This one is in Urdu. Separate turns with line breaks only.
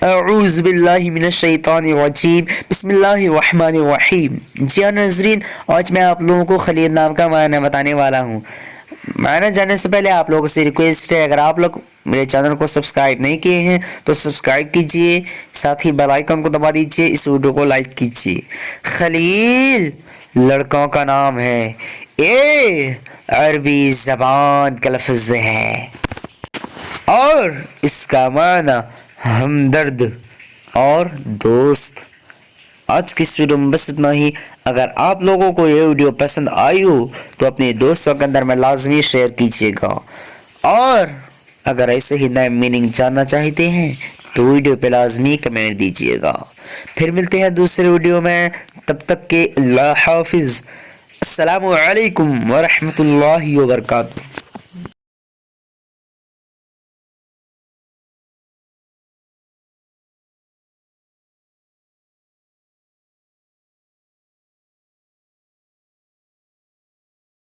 اعوذ باللہ من الشیطان الرجیم بسم اللہ الرحمن الرحیم۔ جی ہاں ناظرین، آج میں آپ لوگوں کو خلیل نام کا معنی بتانے والا ہوں۔ معنی جاننے سے پہلے آپ لوگوں سے ریکویسٹ ہے، اگر آپ لوگ میرے چینل کو سبسکرائب نہیں کیے ہیں تو سبسکرائب کیجئے، ساتھ ہی بیل آئیکن کو دبا دیجئے، اس ویڈیو کو لائک کیجئے۔ خلیل لڑکوں کا نام ہے، اے عربی زبان کا لفظ ہے اور اس کا معنی ہمدرد اور دوست۔ آج کی اس ویڈیو میں بس اتنا ہی۔ اگر آپ لوگوں کو یہ ویڈیو پسند آئی ہو تو اپنے دوستوں کے اندر میں لازمی شیئر کیجیے گا، اور اگر ایسے ہی نئے میننگ جاننا چاہتے ہیں تو ویڈیو پہ لازمی کمنٹ دیجیے گا۔ پھر ملتے ہیں دوسرے ویڈیو میں، تب تک کے اللہ حافظ۔ السلام علیکم ورحمۃ اللہ وبرکاتہ۔